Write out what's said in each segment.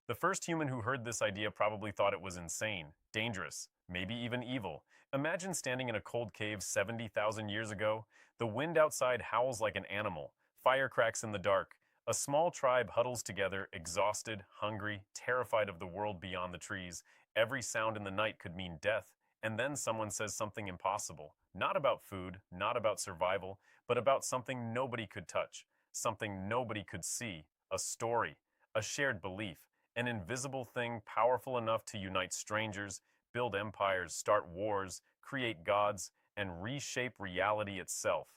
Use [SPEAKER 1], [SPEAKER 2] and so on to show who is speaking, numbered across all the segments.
[SPEAKER 1] The first human who heard this idea probably thought it was insane, dangerous, maybe even evil. Imagine standing in a cold cave 70,000 years ago. The wind outside howls like an animal, fire cracks in the dark. A small tribe huddles together, exhausted, hungry, terrified of the world beyond the trees. Every sound in the night could mean death. And then someone says something impossible. Not about food, not about survival, but about something nobody could touch, something nobody could see. A story, a shared belief, an invisible thing powerful enough to unite strangers, build empires, start wars, create gods, and reshape reality itself.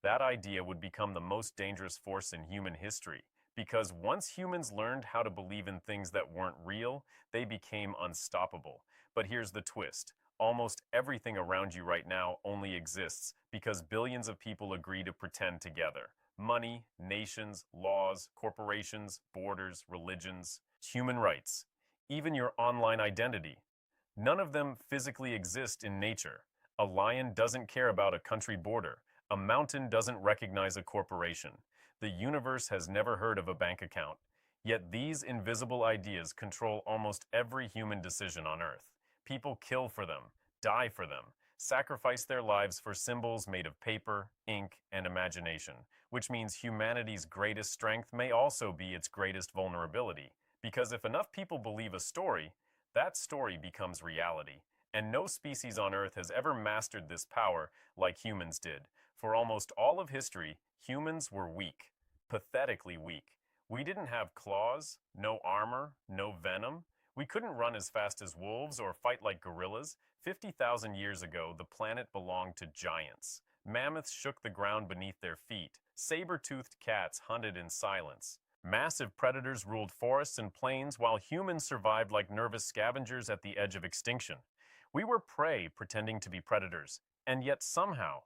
[SPEAKER 1] That idea would become the most dangerous force in human history, because once humans learned how to believe in things that weren't real, they became unstoppable. But here's the twist. Almost everything around you right now only exists because billions of people agree to pretend together. Money, nations, laws, corporations, borders, religions, human rights, even your online identity. None of them physically exist in nature. A lion doesn't care about a country border. A mountain doesn't recognize a corporation. The universe has never heard of a bank account. Yet these invisible ideas control almost every human decision on Earth. People kill for them, die for them, sacrifice their lives for symbols made of paper, ink, and imagination, which means humanity's greatest strength may also be its greatest vulnerability. Because if enough people believe a story, that story becomes reality. And no species on Earth has ever mastered this power like humans did. For almost all of history, humans were weak, pathetically weak. We didn't have claws, no armor, no venom. We couldn't run as fast as wolves or fight like gorillas. 50,000 years ago, the planet belonged to giants. Mammoths shook the ground beneath their feet. Saber-toothed cats hunted in silence. Massive predators ruled forests and plains while humans survived like nervous scavengers at the edge of extinction. We were prey pretending to be predators, and yet somehow,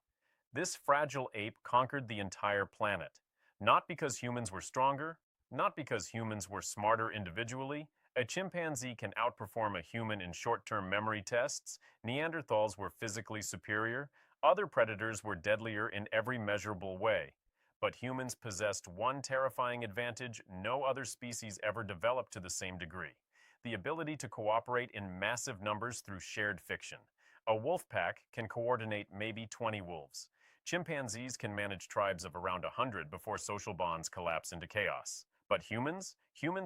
[SPEAKER 1] this fragile ape conquered the entire planet. Not because humans were stronger, not because humans were smarter individually. A chimpanzee can outperform a human in short-term memory tests. Neanderthals were physically superior. Other predators were deadlier in every measurable way. But humans possessed one terrifying advantage no other species ever developed to the same degree: the ability to cooperate in massive numbers through shared fiction. A wolf pack can coordinate maybe 20 wolves. Chimpanzees can manage tribes of around 100 before social bonds collapse into chaos. But humans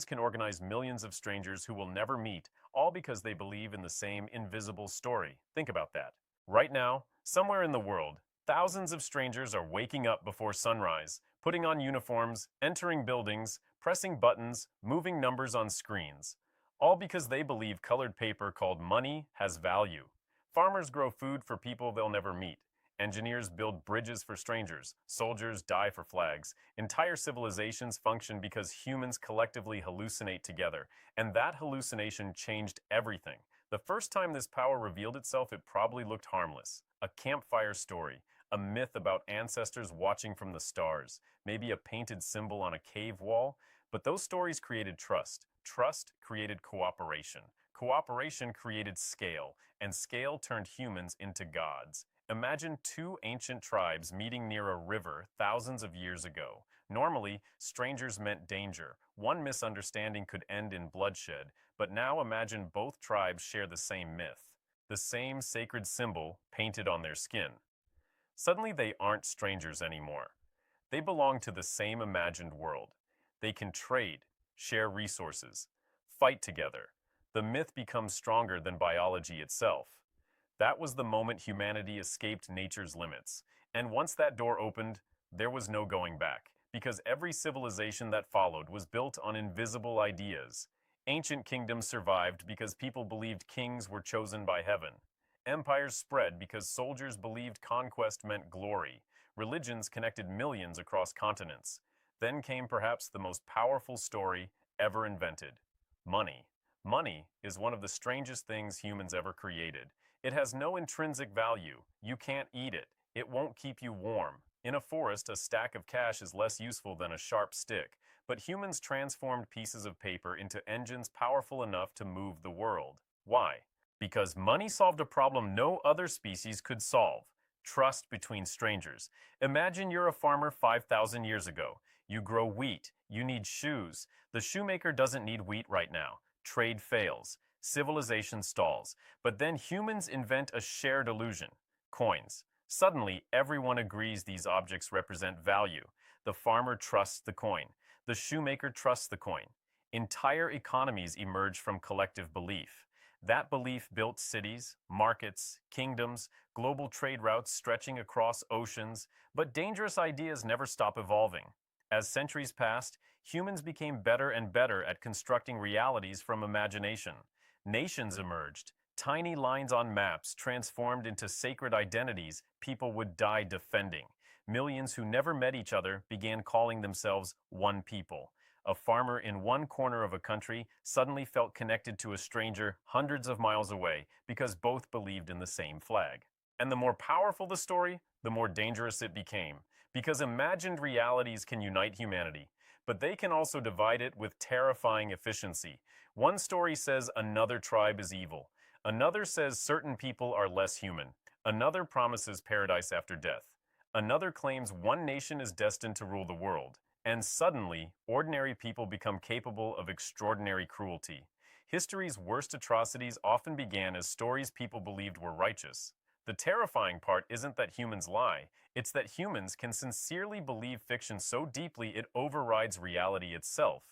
[SPEAKER 1] can organize millions of strangers who will never meet, all because they believe in the same invisible story. Think about that. Right now, somewhere in the world, thousands of strangers are waking up before sunrise, putting on uniforms, entering buildings, pressing buttons, moving numbers on screens. All because they believe colored paper called money has value. Farmers grow food for people they'll never meet. Engineers build bridges for strangers. Soldiers die for flags. Entire civilizations function because humans collectively hallucinate together. And that hallucination changed everything. The first time this power revealed itself, it probably looked harmless. A campfire story, a myth about ancestors watching from the stars, maybe a painted symbol on a cave wall. But those stories created trust. Trust created cooperation. Cooperation created scale, and scale turned humans into gods. Imagine two ancient tribes meeting near a river thousands of years ago. Normally, strangers meant danger. One misunderstanding could end in bloodshed, but now imagine both tribes share the same myth, the same sacred symbol painted on their skin. Suddenly they aren't strangers anymore. They belong to the same imagined world. They can trade, share resources, fight together. The myth becomes stronger than biology itself. That was the moment humanity escaped nature's limits. And once that door opened, there was no going back, because every civilization that followed was built on invisible ideas. Ancient kingdoms survived because people believed kings were chosen by heaven. Empires spread because soldiers believed conquest meant glory. Religions connected millions across continents. Then came perhaps the most powerful story ever invented: money. Money is one of the strangest things humans ever created. It has no intrinsic value. You can't eat it. It won't keep you warm. In a forest, a stack of cash is less useful than a sharp stick. But humans transformed pieces of paper into engines powerful enough to move the world. Why? Because money solved a problem no other species could solve: trust between strangers. Imagine you're a farmer 5,000 years ago. You grow wheat. You need shoes. The shoemaker doesn't need wheat right now. Trade fails. Civilization stalls. But then humans invent a shared illusion: coins. Suddenly, everyone agrees these objects represent value. The farmer trusts the coin. The shoemaker trusts the coin. Entire economies emerge from collective belief. That belief built cities, markets, kingdoms, global trade routes stretching across oceans, but dangerous ideas never stop evolving. As centuries passed, humans became better and better at constructing realities from imagination. Nations emerged. Tiny lines on maps transformed into sacred identities people would die defending. Millions who never met each other began calling themselves one people. A farmer in one corner of a country suddenly felt connected to a stranger hundreds of miles away because both believed in the same flag. And the more powerful the story, the more dangerous it became, because imagined realities can unite humanity, but they can also divide it with terrifying efficiency. One story says another tribe is evil. Another says certain people are less human. Another promises paradise after death. Another claims one nation is destined to rule the world. And suddenly, ordinary people become capable of extraordinary cruelty. History's worst atrocities often began as stories people believed were righteous. The terrifying part isn't that humans lie, it's that humans can sincerely believe fiction so deeply it overrides reality itself.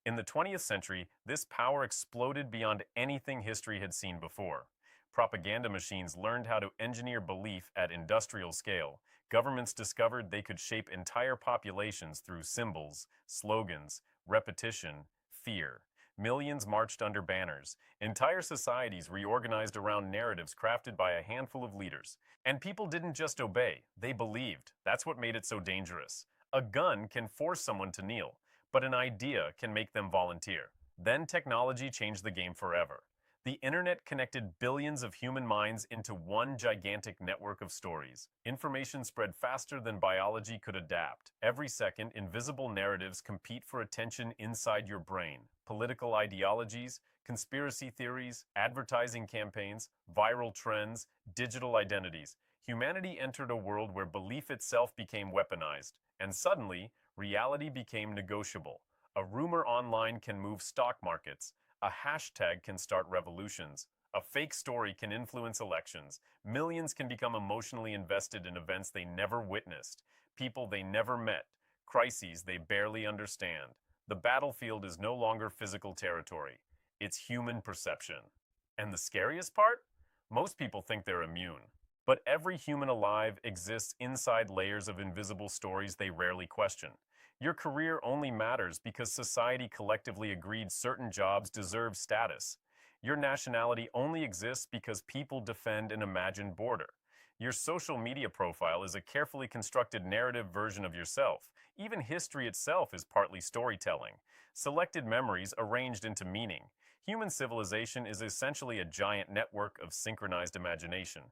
[SPEAKER 1] In the 20th century, this power exploded beyond anything history had seen before. Propaganda machines learned how to engineer belief at industrial scale. Governments discovered they could shape entire populations through symbols, slogans, repetition, fear. Millions marched under banners. Entire societies reorganized around narratives crafted by a handful of leaders. And people didn't just obey, they believed. That's what made it so dangerous. A gun can force someone to kneel, but an idea can make them volunteer. Then technology changed the game forever. The internet connected billions of human minds into one gigantic network of stories. Information spread faster than biology could adapt. Every second, invisible narratives compete for attention inside your brain. Political ideologies, conspiracy theories, advertising campaigns, viral trends, digital identities. Humanity entered a world where belief itself became weaponized. And suddenly, reality became negotiable. A rumor online can move stock markets. A hashtag can start revolutions. A fake story can influence elections. Millions can become emotionally invested in events they never witnessed, people they never met, crises they barely understand. The battlefield is no longer physical territory. It's human perception. And the scariest part? Most people think they're immune. But every human alive exists inside layers of invisible stories they rarely question. Your career only matters because society collectively agreed certain jobs deserve status. Your nationality only exists because people defend an imagined border. Your social media profile is a carefully constructed narrative version of yourself. Even history itself is partly storytelling, selected memories arranged into meaning. Human civilization is essentially a giant network of synchronized imagination.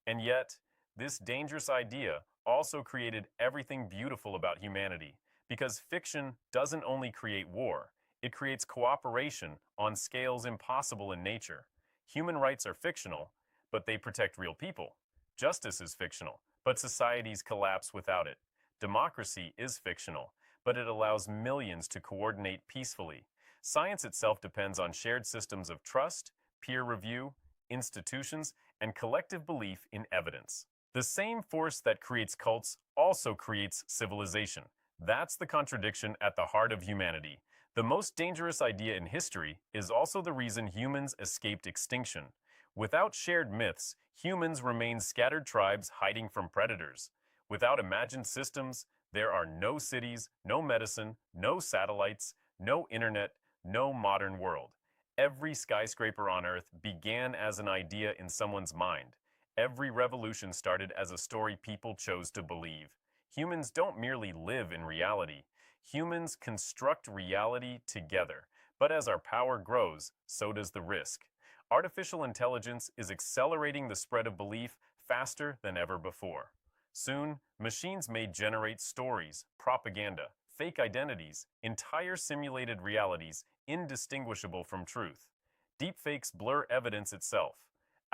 [SPEAKER 1] And yet, this dangerous idea also created everything beautiful about humanity. Because fiction doesn't only create war, it creates cooperation on scales impossible in nature. Human rights are fictional, but they protect real people. Justice is fictional, but societies collapse without it. Democracy is fictional, but it allows millions to coordinate peacefully. Science itself depends on shared systems of trust, peer review, institutions, and collective belief in evidence. The same force that creates cults also creates civilization. That's the contradiction at the heart of humanity. The most dangerous idea in history is also the reason humans escaped extinction. Without shared myths, humans remain scattered tribes hiding from predators. Without imagined systems, there are no cities, no medicine, no satellites, no internet, no modern world. Every skyscraper on Earth began as an idea in someone's mind. Every revolution started as a story people chose to believe. Humans don't merely live in reality. Humans construct reality together. But as our power grows, so does the risk. Artificial intelligence is accelerating the spread of belief faster than ever before. Soon, machines may generate stories, propaganda, fake identities, entire simulated realities indistinguishable from truth. Deepfakes blur evidence itself.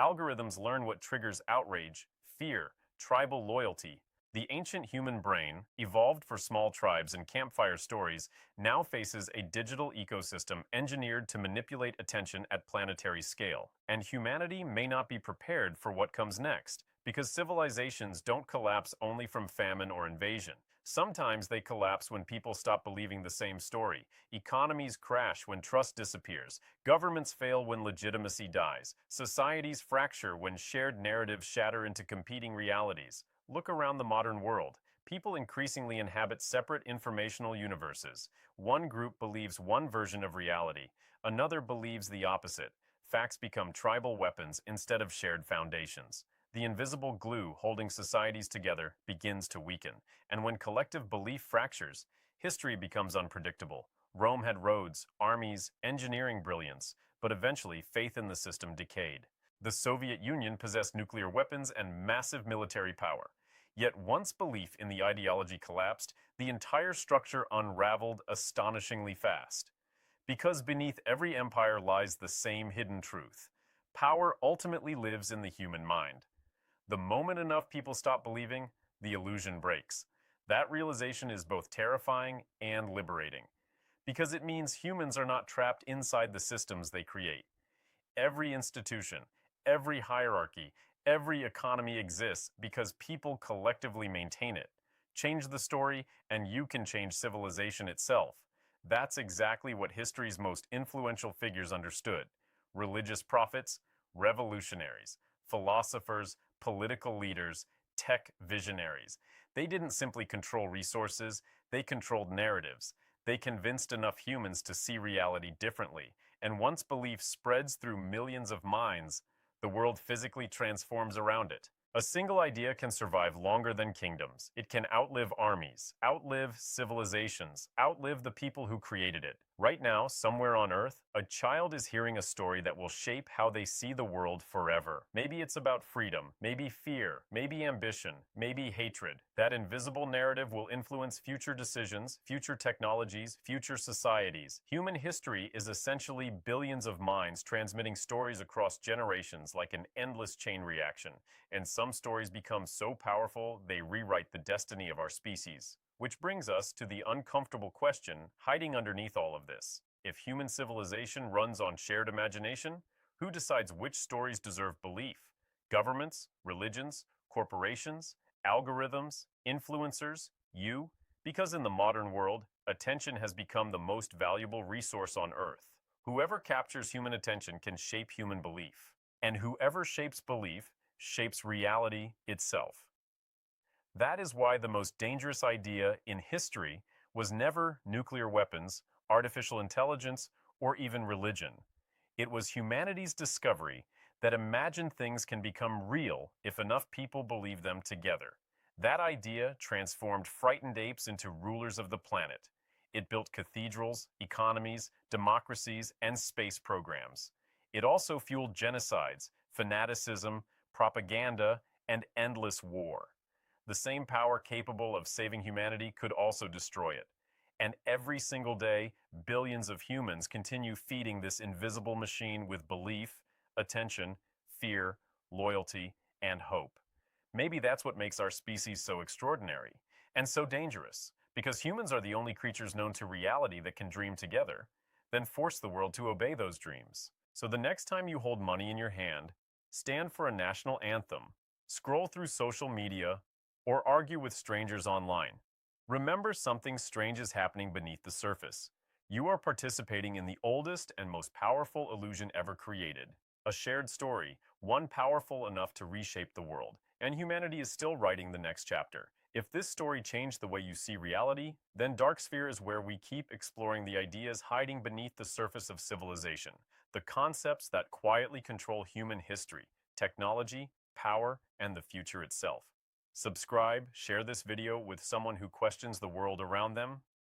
[SPEAKER 1] Algorithms learn what triggers outrage, fear, tribal loyalty. The ancient human brain, evolved for small tribes and campfire stories, now faces a digital ecosystem engineered to manipulate attention at planetary scale. And humanity may not be prepared for what comes next, because civilizations don't collapse only from famine or invasion. Sometimes they collapse when people stop believing the same story. Economies crash when trust disappears. Governments fail when legitimacy dies. Societies fracture when shared narratives shatter into competing realities. Look around the modern world. People increasingly inhabit separate informational universes. One group believes one version of reality, another believes the opposite. Facts become tribal weapons instead of shared foundations. The invisible glue holding societies together begins to weaken, and when collective belief fractures, history becomes unpredictable. Rome had roads, armies, engineering brilliance, but eventually faith in the system decayed. The Soviet Union possessed nuclear weapons and massive military power. Yet once belief in the ideology collapsed, the entire structure unraveled astonishingly fast. Because beneath every empire lies the same hidden truth. Power ultimately lives in the human mind. The moment enough people stop believing, the illusion breaks. That realization is both terrifying and liberating, because it means humans are not trapped inside the systems they create. Every institution, every hierarchy, every economy exists because people collectively maintain it. Change the story, and you can change civilization itself. That's exactly what history's most influential figures understood. Religious prophets, revolutionaries, philosophers, political leaders, tech visionaries. They didn't simply control resources, they controlled narratives. They convinced enough humans to see reality differently. And once belief spreads through millions of minds, the world physically transforms around it. A single idea can survive longer than kingdoms. It can outlive armies, outlive civilizations, outlive the people who created it. Right now, somewhere on Earth, a child is hearing a story that will shape how they see the world forever. Maybe it's about freedom, maybe fear, maybe ambition, maybe hatred. That invisible narrative will influence future decisions, future technologies, future societies. Human history is essentially billions of minds transmitting stories across generations like an endless chain reaction. And some stories become so powerful they rewrite the destiny of our species. Which brings us to the uncomfortable question hiding underneath all of this. If human civilization runs on shared imagination, who decides which stories deserve belief? Governments, religions, corporations, algorithms, influencers, you? Because in the modern world, attention has become the most valuable resource on Earth. Whoever captures human attention can shape human belief. And whoever shapes belief shapes reality itself. That is why the most dangerous idea in history was never nuclear weapons, artificial intelligence, or even religion. It was humanity's discovery that imagined things can become real if enough people believe them together. That idea transformed frightened apes into rulers of the planet. It built cathedrals, economies, democracies, and space programs. It also fueled genocides, fanaticism, propaganda, and endless war. The same power capable of saving humanity could also destroy it. And every single day, billions of humans continue feeding this invisible machine with belief, attention, fear, loyalty, and hope. Maybe that's what makes our species so extraordinary and so dangerous, because humans are the only creatures known to reality that can dream together, then force the world to obey those dreams. So the next time you hold money in your hand, stand for a national anthem, scroll through social media, or argue with strangers online. Remember, something strange is happening beneath the surface. You are participating in the oldest and most powerful illusion ever created. A shared story, one powerful enough to reshape the world, and humanity is still writing the next chapter. If this story changed the way you see reality, then Dark Sphere is where we keep exploring the ideas hiding beneath the surface of civilization, the concepts that quietly control human history, technology, power, and the future itself. Subscribe, share this video with someone who questions the world around them,